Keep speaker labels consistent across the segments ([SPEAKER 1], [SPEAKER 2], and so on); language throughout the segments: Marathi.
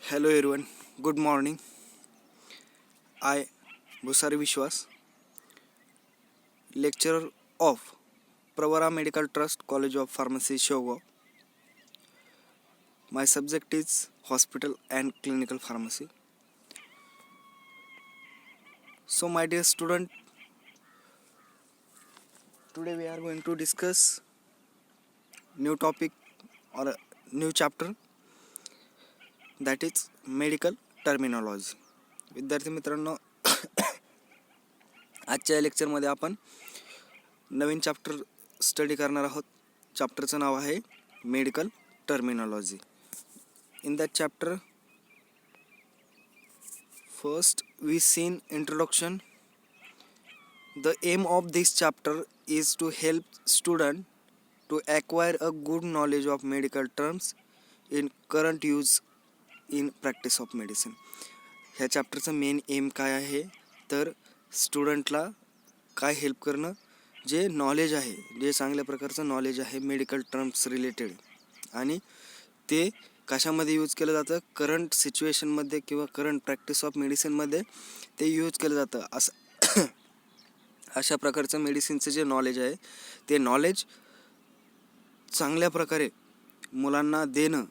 [SPEAKER 1] Hello everyone, good morning. I, Bhusari Vishwas, lecturer of Pravara Medical Trust, College of Pharmacy, Shogao. My subject is Hospital and Clinical Pharmacy. So my dear student, today we are going to discuss new topic or a new chapter, that is medical terminology. विद्यार्थी मित्रांनो, आजच्या लेक्चरमध्ये आपण नवीन चॅप्टर स्टडी करणार आहोत. चॅप्टरचं नाव आहे medical terminology. In that chapter, first we seen introduction. The aim of this chapter is to help student to acquire a good knowledge of medical terms in current use in practice of medicine. ह्या चॅप्टरचं मेन एम काय आहे तर स्टुडंटला काय हेल्प करणं, जे नॉलेज आहे, जे चांगल्या प्रकारचं नॉलेज आहे मेडिकल टर्म्स रिलेटेड, आणि ते कशामध्ये यूज केलं जातं, करंट सिच्युएशनमध्ये किंवा करंट प्रॅक्टिस ऑफ मेडिसिनमध्ये ते यूज केलं जातं. असं अशा प्रकारचं मेडिसिनचं जे नॉलेज आहे ते नॉलेज चांगल्या प्रकारे मुलांना देणं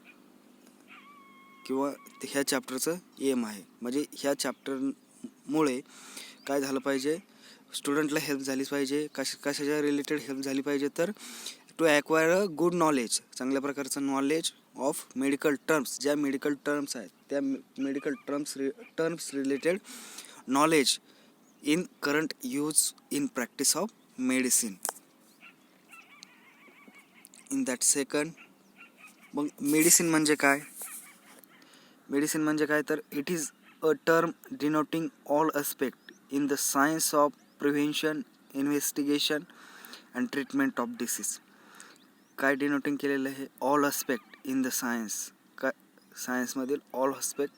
[SPEAKER 1] किंवा ह्या चॅप्टरचं एम आहे. म्हणजे ह्या चॅप्टरमुळे काय झालं पाहिजे, स्टुडंटला हेल्प झालीच पाहिजे. कशाच्या रिलेटेड हेल्प झाली पाहिजे तर to acquire a good knowledge, चांगल्या प्रकारचं नॉलेज ऑफ मेडिकल टर्म्स, ज्या मेडिकल टर्म्स आहेत त्या medical terms related knowledge in current use in practice of medicine. In that second, मग मेडिसिन म्हणजे काय. मेडिसिन म्हणजे काय तर it is a term denoting all aspect in the science of prevention, investigation and treatment of disease. काय डिनोटिंग केलेलं आहे, all aspect in the science. काय सायन्समधील ऑल अस्पेक्ट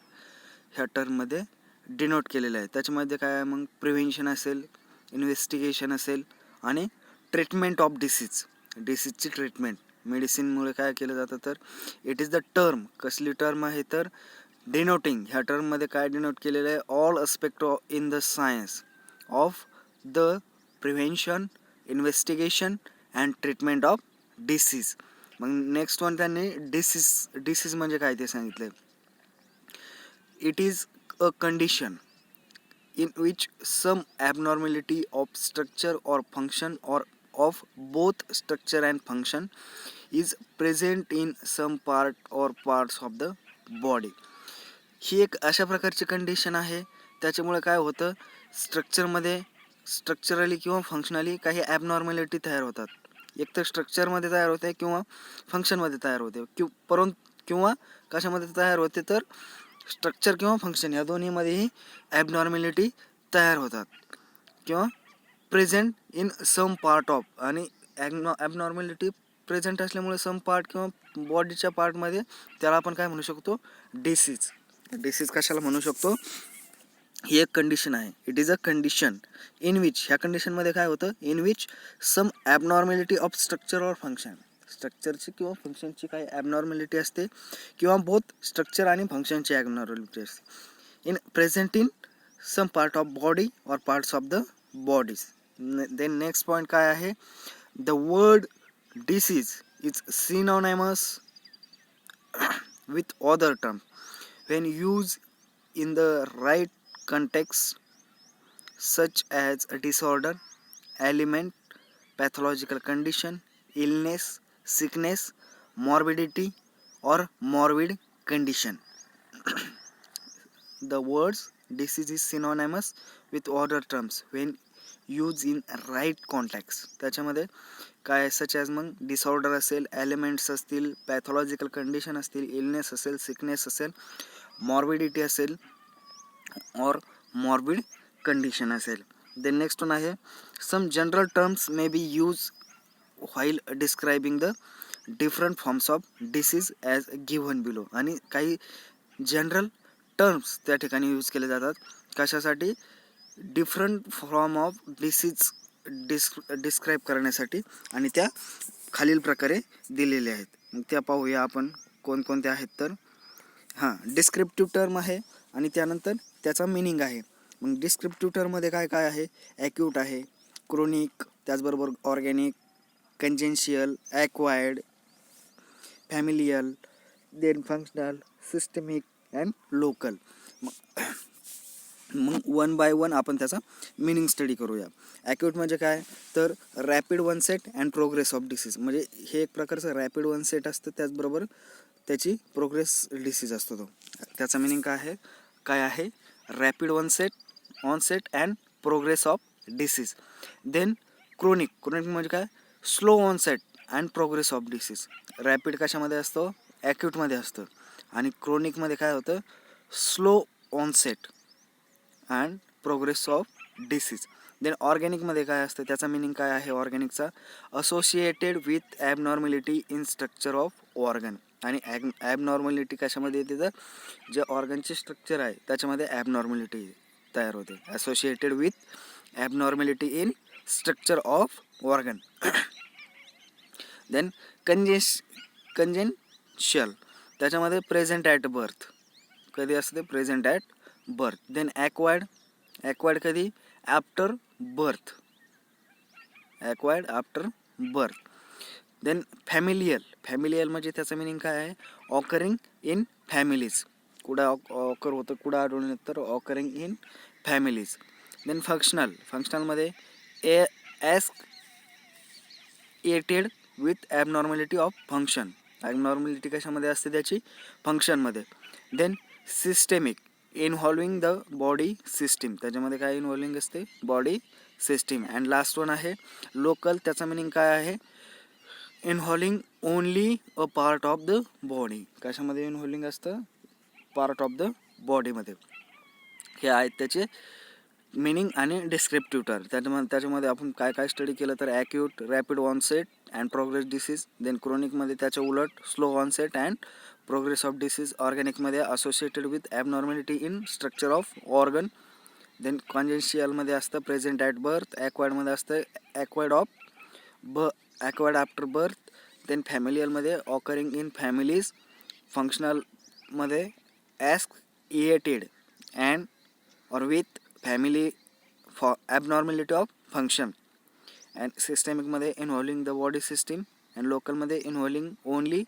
[SPEAKER 1] ह्या टर्ममध्ये डिनोट केलेलं आहे. त्याच्यामध्ये काय आहे मग, प्रिव्हेन्शन असेल, इन्व्हेस्टिगेशन असेल आणि ट्रीटमेंट ऑफ डिसीजची ट्रीटमेंट मेडिसिनमुळे काय केलं जातं तर इट इज द टर्म. कसली टर्म आहे तर डिनोटिंग, ह्या टर्ममध्ये काय डिनोट केलेलं आहे, all aspect in the science of the prevention, investigation and treatment of disease. मग नेक्स्ट वन त्यांनी डिसीज म्हणजे काय ते सांगितलं. It is a condition in which some abnormality of structure or function or of both structure and function is present in some part or parts of the body. ही एक अशा प्रकारची कंडिशन आहे, त्याच्यामुळे काय होतं, स्ट्रक्चरली किंवा फंक्शनली काही ॲबनॉर्मॅलिटी तयार होतात. एक तर स्ट्रक्चरमध्ये तयार होते किंवा फंक्शनमध्ये तयार होते, किंवा कशामध्ये तयार होते तर स्ट्रक्चर किंवा फंक्शन या दोन्हीमध्येही ॲबनॉर्मॅलिटी तयार होतात किंवा present in some part of. आणि ॲबनॉर्मॅलिटी प्रेझेंट असल्यामुळे सम पार्ट किंवा बॉडीच्या पार्टमध्ये त्याला आपण काय म्हणू शकतो, डिसीज कशाला म्हणू शकतो, ही एक कंडिशन आहे. It is a condition in which, ह्या कंडिशनमध्ये काय होतं, in which some abnormality of structure or function, स्ट्रक्चरची किंवा फंक्शनची काही ॲबनॉर्मॅलिटी असते किंवा बोथ स्ट्रक्चर आणि फंक्शनची ॲबनॉर्मॅलिटी असते, in present in some part of body और parts of the bodies. Then next point काय आहे, the word disease is synonymous with other terms when used in the right context, such as a disorder, ailment, pathological condition, illness, sickness, morbidity or morbid condition. The words disease is synonymous with other terms when used in right context. त्याच्यामध्ये काय सच ॲज मग डिसऑर्डर असेल, एलिमेंट्स असतील, पॅथॉलॉजिकल कंडिशन असतील, इलनेस असेल, सिकनेस असेल, मॉर्बिडिटी असेल और मॉर्बिड कंडिशन असेल. देन नेक्स्ट वन आहे, some general terms may be use while describing the different forms of disease as given below. आणि काही जनरल टर्म्स त्या ठिकाणी यूज केले जातात कशासाठी, different form of disease describe करण्यासाठी, आणि त्या खालील प्रकारे दिलेल्या आहेत. मग त्या पाहूया आपण कोणकोणत्या आहेत तर डिस्क्रिप्टिव्ह टर्म आहे आणि त्यानंतर त्याचा मिनिंग आहे. मग डिस्क्रिप्टिव्ह टर्ममध्ये काय काय आहे? ॲक्यूट आहे, क्रोनिक, त्याचबरोबर organic, congenital, acquired, familial, then functional, systemic and local. मग वन बाय वन आपण त्याचा मिनिंग स्टडी करूया. ॲक्यूट म्हणजे काय? तर rapid onset and progress of disease. म्हणजे हे एक प्रकारचं रॅपिड वनसेट असतं, त्याचबरोबर त्याची प्रोग्रेस डिसीज असतो तो. त्याचा मिनिंग काय आहे? Rapid onset and progress of disease. Then chronic म्हणजे काय? Slow onset and progress of disease. Rapid कशामध्ये असतो? ॲक्यूटमध्ये असतं. आणि क्रोनिकमध्ये काय होतं? Slow onset and progress of disease. Then ऑर्गॅनिकमध्ये काय असतं? त्याचा मिनिंग काय आहे ऑर्गॅनिकचा? Associated with abnormality in structure of organ. आणि ॲबनॉर्मॅलिटी कशामध्ये येते? तर जे ऑर्गनचे स्ट्रक्चर आहे त्याच्यामध्ये ॲबनॉर्मॅलिटी तयार होते. Associated with abnormality in structure of organ. Then congenital, त्याच्यामध्ये प्रेझेंट ॲट बर्थ. कधी असते? Present at birth. Then acquired कधी? After birth. After birth. Then familial म्हणजे त्याचं मिनिंग काय आहे? Occurring in families. कुठं ऑकर होतं, कुठं आढळून येतं? तर ऑकरिंग इन फॅमिलीज. देन फंक्शनलमध्ये एटेड with abnormality of function. Abnormality कशामध्ये असते? त्याची फंक्शनमध्ये. Then systemic, involving the body system. त्याच्यामध्ये काय इन्व्हॉल्विंग असते? Body system. And last one आहे लोकल. त्याचा मिनिंग काय आहे? Involving only a part of the body. कशामध्ये इन्व्हॉल्विंग असतं? पार्ट ऑफ द बॉडीमध्ये. हे आहेत त्याचे मिनिंग आणि डिस्क्रिप्टिव्ह टर्म. त्याच्यामध्ये आपण काय काय स्टडी केलं? तर acute, rapid onset and progress disease. Then क्रोनिकमध्ये त्याच्या उलट slow onset and progress of disease. ऑर्गॅनिकमध्ये associated with abnormality in structure of organ. Then कॉन्जेन्शियलमध्ये असतं प्रेझेंट ॲट बर्थ. ॲक्वायर्डमध्ये असतं ॲक्वायर्ड आफ्टर बर्थ. देन फॅमिलियलमध्ये ऑकरिंग इन फॅमिलीज. फंक्शनलमध्ये associated and or with family for abnormality of function. And systemic मध्ये involving the body system and local मध्ये involving only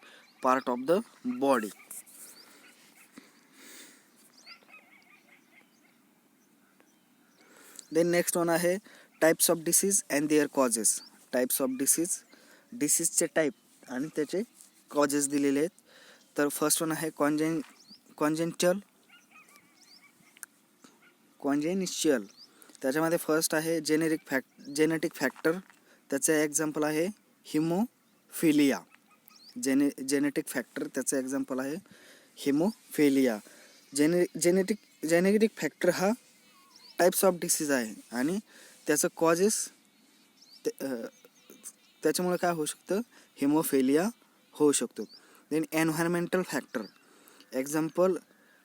[SPEAKER 1] part of the body. Then next one आहे types of disease and their causes. Types of diseaseचे टाईप आणि त्याचे कॉजेस दिलेले आहेत. तर फर्स्ट वन आहे कॉन्जेनिशियल. त्याच्यामध्ये फर्स्ट आहे जेनेटिक फॅक्टर. त्याचं एक्झाम्पल आहे हिमोफिलिया. जेनेटिक फॅक्टर त्याचं एक्झाम्पल आहे हिमोफिलिया. जेनेटिक फॅक्टर हा टाईप्स ऑफ डिसीज आहे आणि त्याचं कॉजेस त्याच्यामुळे काय होऊ शकतं? हिमोफिलिया होऊ शकतो. Then environmental factor. Example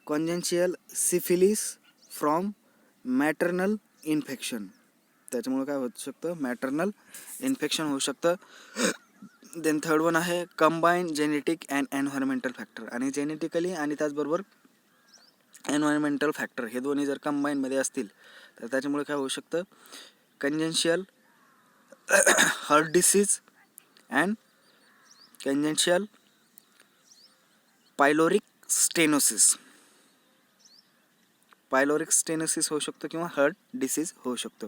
[SPEAKER 1] congenital syphilis from maternal infection. त्याच्यामुळे काय होऊ शकतं? मॅटर्नल इन्फेक्शन होऊ शकतं. देन थर्ड वन आहे combine genetic and environmental factor. आणि जेनेटिकली आणि त्याचबरोबर एन्व्हायरमेंटल फॅक्टर हे दोन्ही जर कंबाईनमध्ये असतील तर त्याच्यामुळे काय होऊ शकतं? Congenital heart disease and congenital pyloric stenosis होऊ शकतो किंवा हार्ट डिसीज होऊ शकतो.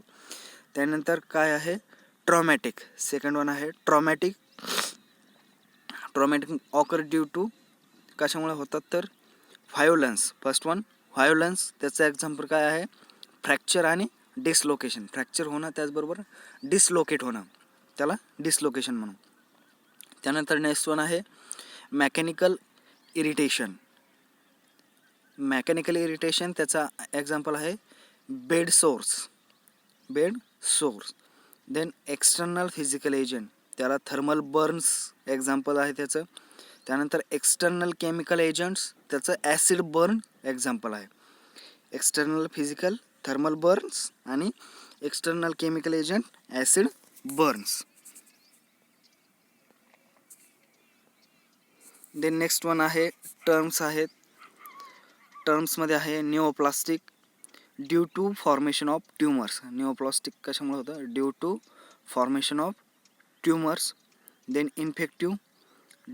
[SPEAKER 1] त्यानंतर काय आहे? ट्रॉमॅटिक. सेकंड वन आहे ट्रॉमॅटिक ऑकर ड्यू टू कशामुळे होतात? तर व्हायोलन्स. First one व्हायोलन्स. त्याचं एक्झाम्पल काय आहे? फ्रॅक्चर आणि डिसलोकेशन. फ्रॅक्चर होणं त्याचबरोबर डिसलोकेट होणं, त्याला डिसलोकेशन म्हणून. त्यानंतर नेक्स्ट वन आहे मेकॅनिकल इरिटेशन. त्याचा एक्झाम्पल आहे bed sores. Then external physical agent. त्याला थर्मल बर्न्स एक्झाम्पल आहे त्याचं. त्यानंतर एक्सटर्नल केमिकल एजंट्स. त्याचं ॲसिड बर्न एक्झाम्पल आहे. एक्सटर्नल फिजिकल थर्मल बर्न्स आणि external chemical agent acid burns. Then next one आहे टर्म्स आहेत टर्म्समध्ये आहे neoplastic due to formation of tumours. Neoplastic कशामुळे होतं? Due to formation of tumours. Then infective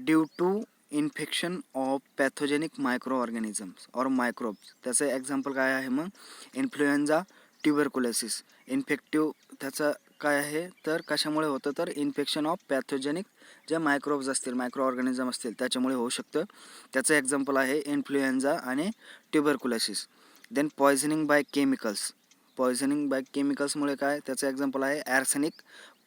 [SPEAKER 1] due to infection of pathogenic micro organisms और मायक्रोब्स. त्याचं एक्झाम्पल काय आहे मग? Influenza, tuberculosis. इन्फेक्टिव्ह त्याचं काय आहे तर कशामुळे होतं? तर इन्फेक्शन ऑफ पॅथोजेनिक जे मायक्रोब्स असतील, मायक्रो ऑर्गॅनिझम असतील त्याच्यामुळे होऊ शकतं. त्याचं एक्झाम्पल आहे इन्फ्लुएन्झा आणि tuberculosis. Then poisoning by chemicals. Poisoning by केमिकल्समुळे काय? त्याचं एक्झाम्पल आहे arsenic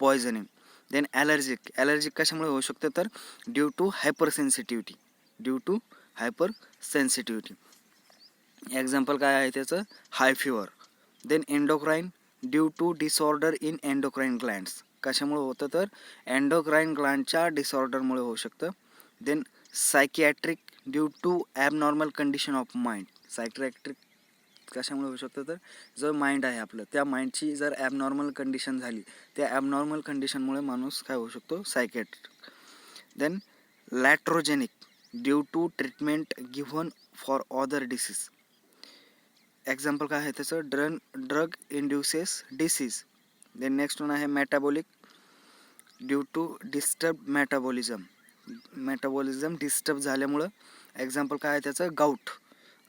[SPEAKER 1] poisoning. Then allergic. Allergic कशामुळे होऊ शकतं? तर due to hyper sensitivity. Due to hyper sensitivity. Example काय आहे त्याचं? High fever. Then endocrine due to disorder in endocrine glands. कशामुळे होतं? तर एंडोक्राईन ग्लँडच्या डिसऑर्डरमुळे होऊ शकतं. Then psychiatric due to abnormal condition of mind. Psychiatric कशामुळे होऊ शकतं? तर जो माइंड आहे आपलं त्या माइंडची जर ॲबनॉर्मल कंडिशन झाली, त्या ॲबनॉर्मल कंडिशनमुळे माणूस काय होऊ शकतो? Psychiatric. Then iatrogenic due to treatment given for other disease. Example काय आहे त्याचं? Drug induces disease. Then next one आहे metabolic due to disturb metabolism. Metabolism disturb झाल्यामुळं. एक्झाम्पल काय आहे त्याचं? Gout.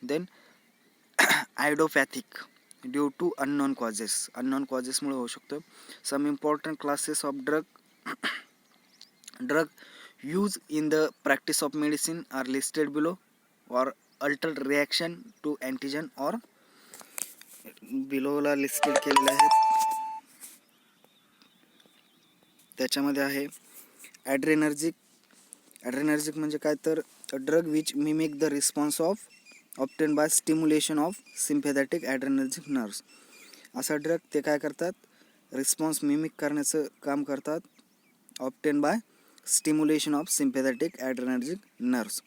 [SPEAKER 1] Then idiopathic due to unknown causes. Unknown कॉजेसमुळे होऊ शकतं. Some important classes of drug use in the practice of medicine are listed below or alter reaction to antigen or बिलोला लिस्टेड केलेले आहेत. त्याच्यामध्ये आहे ॲड्रेनर्जिक. ॲड्रेनर्जिक म्हणजे काय? तर drug which mimic the response of obtain by stimulation of sympathetic adrenergic nerves. असा ड्रग ते काय करतात? रिस्पॉन्स मिमिक करण्याचं काम करतात. Obtain by stimulation of sympathetic adrenergic nerves.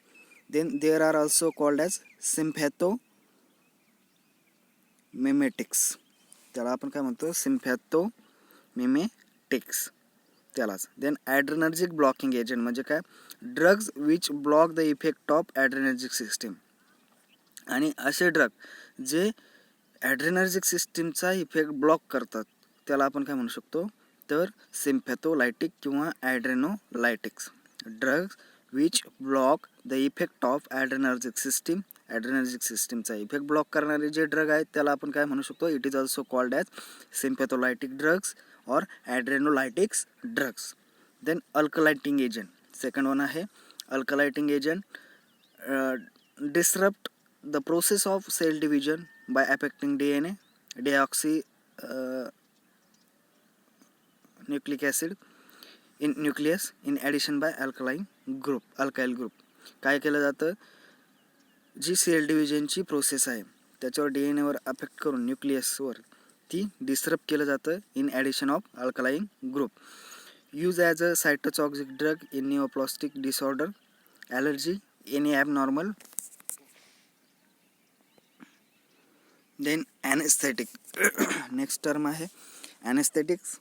[SPEAKER 1] Then there are also called as sympathomimetics. त्याला आपण काय म्हणतो? सिम्पॅथोमिमेटिक्स त्यालाच. देन ॲड्रेनर्जिक ब्लॉकिंग एजंट म्हणजे काय? Drugs which block the effect of adrenergic system. आणि असे ड्रग जे ॲड्रेनर्जिक सिस्टीमचा इफेक्ट ब्लॉक करतात त्याला आपण काय म्हणू शकतो? तर सिम्पॅथोलायटिक किंवा adrenolytics. Drugs which block the effect of adrenergic system. Adrenergic सिस्टीमचा इफेक्ट ब्लॉक करणारे जे ड्रग आहेत त्याला आपण काय म्हणू शकतो? It is also called as sympatholytic drugs or adrenolytics drugs. Then alkylating agent. Second one आहे alkylating agent. Disrupt the process of cell division by affecting DNA, deoxynucleic acid in nucleus in addition by alkyl group. काय केलं जातं? जी सेल डिव्हिजनची प्रोसेस आहे त्याच्यावर DNA वर अफेक्ट करून न्यूक्लियसवर ती डिस्टर्ब केलं जातं in addition of alkaline group. Use as a cytotoxic drug in neoplastic disorder, allergy, any abnormal. Then anaesthetic. Next term आहे anaesthetics.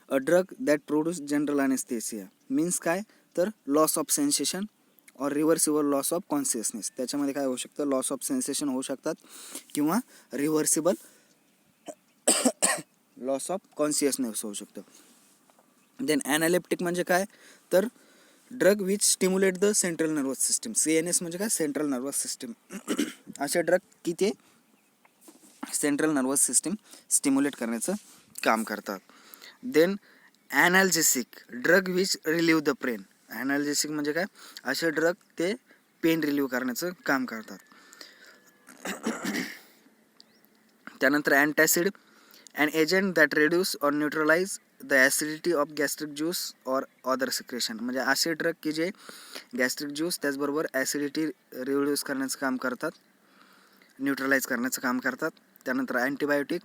[SPEAKER 1] A drug that produce general anaesthesia. Means काय? तर loss of sensation or reversible loss of consciousness. त्याच्यामध्ये काय होऊ शकतं? लॉस ऑफ सेन्सेशन होऊ शकतात किंवा रिव्हर्सिबल लॉस ऑफ कॉन्शियसनेस होऊ शकतं. देन ॲनालेप्टिक म्हणजे काय? तर drug which stimulate the central nervous system. CNS म्हणजे काय? Central nervous system. असे ड्रग की ते सेंट्रल नर्वस सिस्टीम स्टिम्युलेट करण्याचं काम करतात. Then analgesic. Drug which relieve the pain. Analgesic म्हणजे काय? असे ड्रग ते पेन रिलीव्ह करण्याचं काम करतात. त्यानंतर अँटॅसिड. an agent that reduce or neutralize the acidity of gastric juice or other secretion. म्हणजे असे ड्रग की जे गॅस्ट्रिक ज्यूस त्याचबरोबर ॲसिडिटी रिड्यूस करण्याचं काम करतात, न्यूट्रलाइज करण्याचं काम करतात. त्यानंतर antibiotic.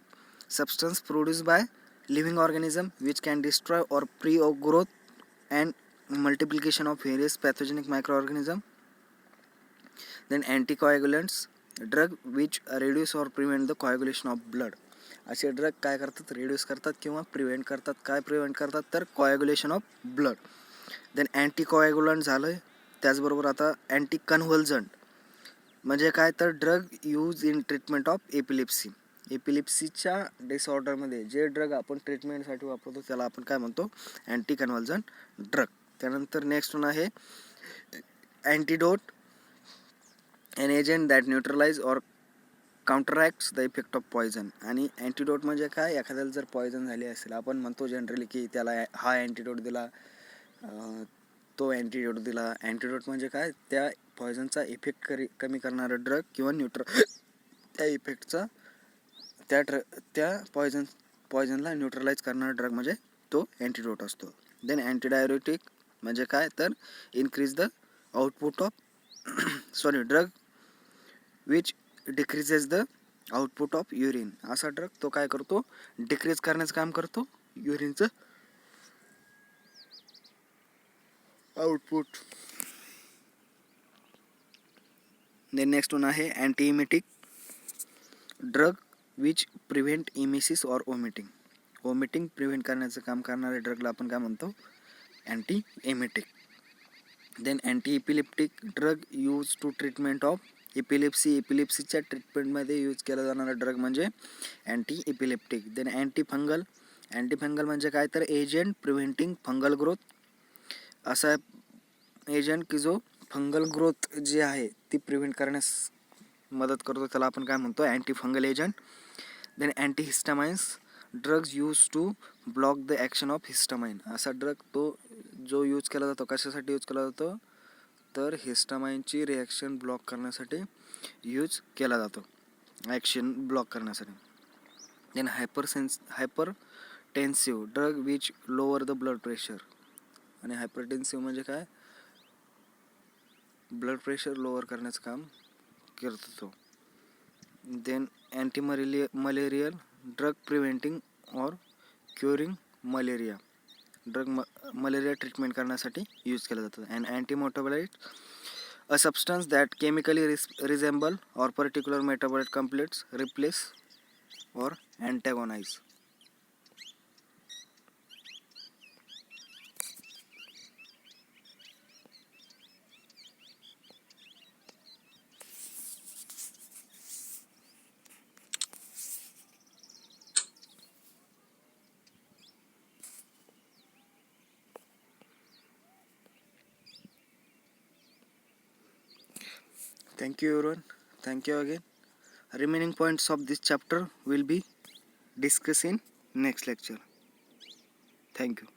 [SPEAKER 1] Substance produce by living organism which can destroy or pre growth and multiplication of various pathogenic micro organism. Then anticoagulants. Drug which reduce or prevent the coagulation of blood. असे ड्रग काय करतात? रिड्यूस करतात किंवा प्रिव्हेंट करतात. काय प्रिव्हेंट करतात? तर coagulation of blood. Then anticoagulant झालं. त्याचबरोबर आता अँटी कन्व्हल्जंट. म्हणजे काय तर drug use in treatment of epilepsy. एपिलिप्सीच्या डिसऑर्डरमध्ये जे ड्रग आपण ट्रीटमेंटसाठी वापरतो त्याला आपण काय म्हणतो, अँटी कन्व्हल्जन ड्रग. त्यानंतर नेक्स्ट वन आहे antidote, an agent that neutralise or counteracts the effect of poison. आणि अँटीडोट म्हणजे काय, एखाद्याला जर पॉयझन झाली असेल, आपण म्हणतो जनरली की त्याला हा अँटीडोट दिला, तो अँटीडोट दिला. अँटीडोट म्हणजे काय, त्या पॉयझनचा इफेक्ट कमी करणारा ड्रग किंवा त्या इफेक्टचा त्या पॉयझनला न्यूट्रलाइज करणारा ड्रग म्हणजे तो अँटीडोट असतो. देन अँटीडायरेटिक म्हणजे काय तर increase the output of drug which decreases the output of urine. असा ड्रग तो काय करतो, डिक्रीज करण्याचं काम करतो युरिनचं आउटपुट. देन नेक्स्ट वन आहे antiemetic, drug which prevent emesis or vomiting. Vomiting prevent करण्याचं काम करणाऱ्या ड्रगला आपण काय म्हणतो, anti emetic. Then anti epileptic, drug use to treatment of epilepsy. इपिलिप्सीच्या ट्रीटमेंटमध्ये यूज केला जाणारा ड्रग म्हणजे anti epileptic. Then anti fungal, anti fungal म्हणजे काय तर एजंट प्रिव्हेंटिंग फंगल ग्रोथ. असा एजंट की जो फंगल ग्रोथ जी आहे ती प्रिव्हेंट करण्यास मदत करतो, त्याला आपण काय म्हणतो, anti fungal agent. Then anti histamines, drugs use to block the action of histamine. असा ड्रग तो जो यूज केला जातो, कशासाठी यूज केला जातो तर हिस्टामाइनची रिॲक्शन ब्लॉक करण्यासाठी यूज केला जातो, ॲक्शन ब्लॉक करण्यासाठी. Then hypertensive, drug which lower the blood pressure. आणि हायपरटेन्सिव्ह म्हणजे काय, ब्लड प्रेशर लोअर करण्याचं काम करतो तो. Then malarial, drug preventing or curing malaria. Drug malaria treatment करण्यासाठी यूज केला जातो. And antimetabolite, a substance that chemically resemble or particular metabolite completes replace or antagonise. Thank you everyone. Thank you again. Remaining points of this chapter will be discussed in next lecture. Thank you.